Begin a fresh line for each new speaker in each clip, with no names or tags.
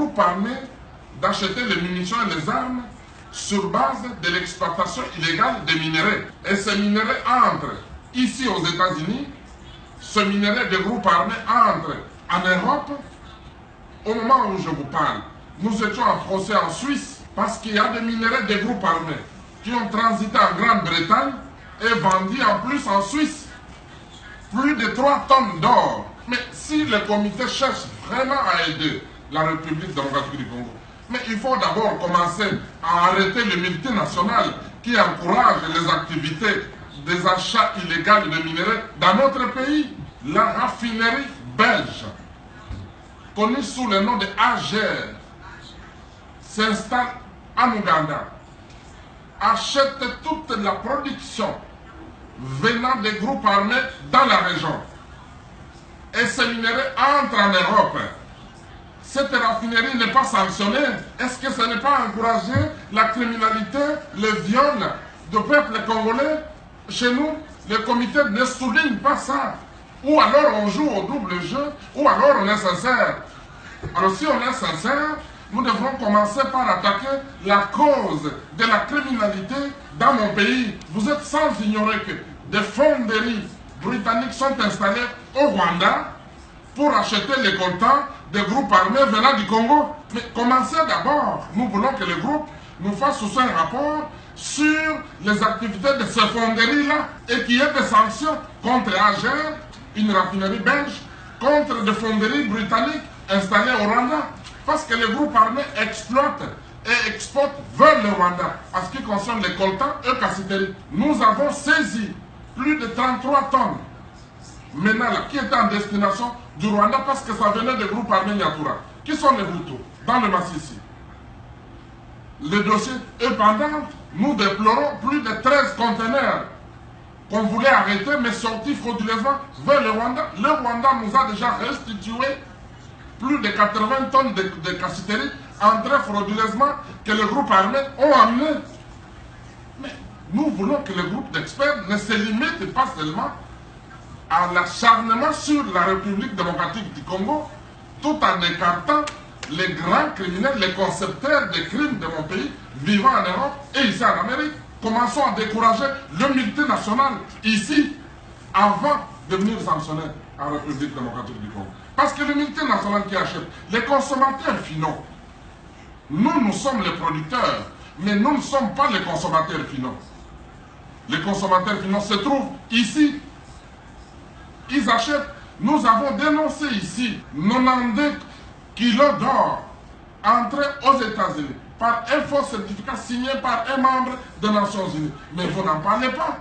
groupes armés d'acheter les munitions et les armes sur base de l'exploitation illégale des minerais. Et ces minerais entrent ici aux États-Unis, ce minerai des groupes armés entre en Europe. Au moment où je vous parle, nous étions en procès en Suisse parce qu'il y a des minerais des groupes armés qui ont transité en Grande-Bretagne et vendus en plus en Suisse. Plus de 3 tonnes d'or. Mais si le comité cherche vraiment à aider la République démocratique du Congo, mais il faut d'abord commencer à arrêter les multinationales qui encouragent les activités des achats illégaux de minerais dans notre pays. La raffinerie belge, connue sous le nom de AGR, s'installe en Ouganda, achète toute la production venant des groupes armés dans la région. Et ces minerais entrent en Europe. Cette raffinerie n'est pas sanctionnée. Est-ce que ce n'est pas encourager la criminalité, le viol du peuple congolais? Chez nous, le comité ne souligne pas ça. Ou alors on joue au double jeu, ou alors on est sincère. Alors si on est sincère, nous devrons commencer par attaquer la cause de la criminalité dans mon pays. Vous êtes sans ignorer que des fonderies britanniques sont installées au Rwanda pour acheter les coltans des groupes armés venant du Congo. Mais commencez d'abord. Nous voulons que le groupe nous fasse aussi un rapport sur les activités de ces fonderies-là et qu'il y ait des sanctions contre AGR, une raffinerie belge, contre des fonderies britanniques installées au Rwanda. Parce que les groupes armés exploitent et exportent vers le Rwanda. En ce qui concerne les coltans et cassiteries, nous avons saisi plus de 33 tonnes maintenant là, qui étaient en destination du Rwanda parce que ça venait des groupes armés Nyatura. Qui sont les Hutus dans le Massissi? Le dossier est pendant. Nous déplorons plus de 13 conteneurs qu'on voulait arrêter mais sortis frauduleusement vers le Rwanda. Le Rwanda nous a déjà restitué plus de 80 tonnes de cassiteries entrées frauduleusement que les groupes armés ont amenées. Mais nous voulons que le groupe d'experts ne se limite pas seulement à l'acharnement sur la République démocratique du Congo, tout en écartant les grands criminels, les concepteurs des crimes de mon pays, vivant en Europe et ici en Amérique. Commençons à décourager le multinational ici, avant de venir sanctionner en République démocratique du Congo. Parce que le multinational qui achète, les consommateurs finaux, nous sommes les producteurs, mais nous ne sommes pas les consommateurs finaux. Les consommateurs finaux se trouvent ici. Ils achètent. Nous avons dénoncé ici 90 kilos d'or entrés aux États-Unis par un faux certificat signé par un membre des Nations Unies. Mais vous n'en parlez pas.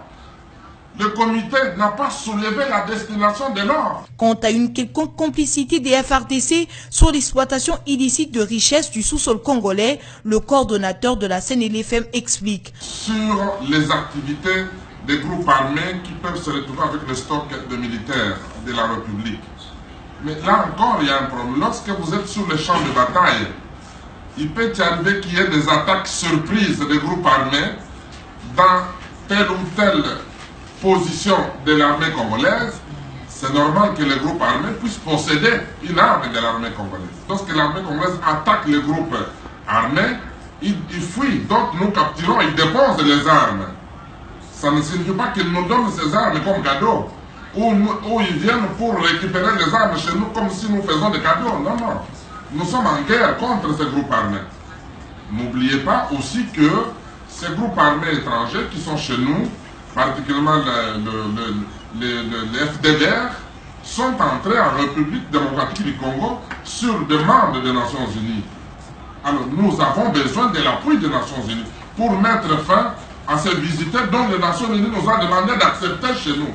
Le comité n'a pas soulevé la destination de l'or.
Quant à une quelconque complicité des FRDC sur l'exploitation illicite de richesses du sous-sol congolais, le coordonnateur de la CNLFM explique.
Sur les activités des groupes armés qui peuvent se retrouver avec le stock de militaires de la République. Mais là encore, il y a un problème. Lorsque vous êtes sur le champ de bataille, il peut y arriver qu'il y ait des attaques surprises des groupes armés dans telle ou telle position de l'armée congolaise. C'est normal que les groupes armés puissent posséder une arme de l'armée congolaise. Lorsque l'armée congolaise attaque les groupes armés, ils fuient. Donc nous capturons, ils déposent les armes. Ça ne signifie pas qu'ils nous donnent ces armes comme cadeau. Ou ils viennent pour récupérer les armes chez nous comme si nous faisons des cadeaux. Non, non. Nous sommes en guerre contre ces groupes armés. N'oubliez pas aussi que ces groupes armés étrangers qui sont chez nous, particulièrement les FDLR, sont entrés en République démocratique du Congo sur demande des Nations Unies. Alors nous avons besoin de l'appui des Nations Unies pour mettre fin à ces visiteurs dont les Nations Unies nous ont demandé d'accepter chez nous.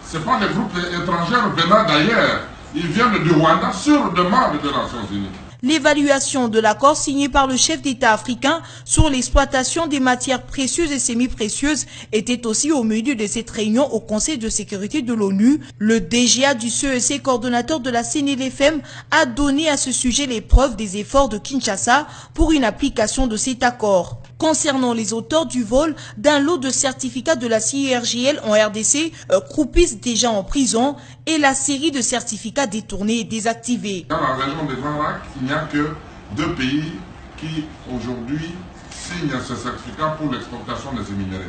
Ce n'est pas les groupes étrangers venant d'ailleurs. Ils viennent du Rwanda sur demande des Nations Unies.
L'évaluation de l'accord signé par le chef d'État africain sur l'exploitation des matières précieuses et semi-précieuses était aussi au milieu de cette réunion au Conseil de sécurité de l'ONU. Le DGA du CEC, coordonnateur de la CNLFM, a donné à ce sujet les preuves des efforts de Kinshasa pour une application de cet accord. Concernant les auteurs du vol d'un lot de certificats de la CIRGL en RDC, croupissent déjà en prison et la série de certificats détournés et désactivés.
Dans la région des Grands Lacs, il n'y a que deux pays qui aujourd'hui signent ce certificat pour l'exportation de ces minéraux.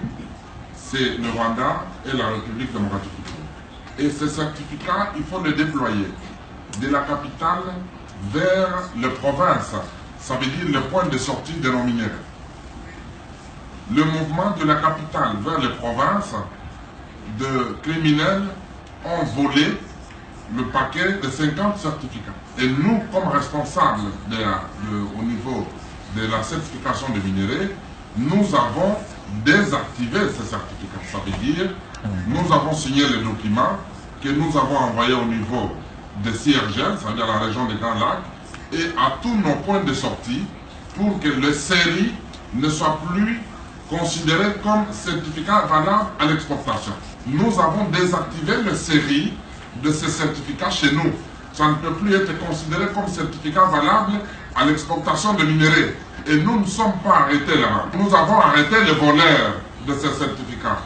C'est le Rwanda et la République démocratique du Congo. Et ce certificat, il faut le déployer de la capitale vers les provinces. Ça veut dire le point de sortie de nos minéraux. Le mouvement de la capitale vers les provinces de criminels ont volé le paquet de 50 certificats. Et nous, comme responsables au niveau de la certification des minéraux, nous avons désactivé ces certificats. Ça veut dire, nous avons signé les documents que nous avons envoyés au niveau de CIRGL, c'est-à-dire la région des Grands Lacs, et à tous nos points de sortie pour que le série ne soit plus considéré comme certificat valable à l'exportation. Nous avons désactivé le série de ces certificats chez nous. Ça ne peut plus être considéré comme certificat valable à l'exportation de minéraux. Et nous ne sommes pas arrêtés là-bas. Nous avons arrêté les voleurs de ces certificats.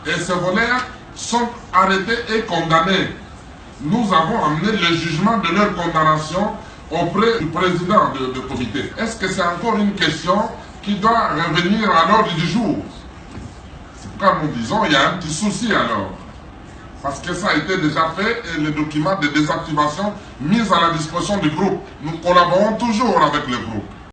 Et ces voleurs sont arrêtés et condamnés. Nous avons amené le jugement de leur condamnation auprès du président du comité. Est-ce que c'est encore une question qui doit revenir à l'ordre du jour? C'est pourquoi nous disons qu'il y a un petit souci alors. Parce que ça a été déjà fait et les documents de désactivation mis à la disposition du groupe. Nous collaborons toujours avec le groupe.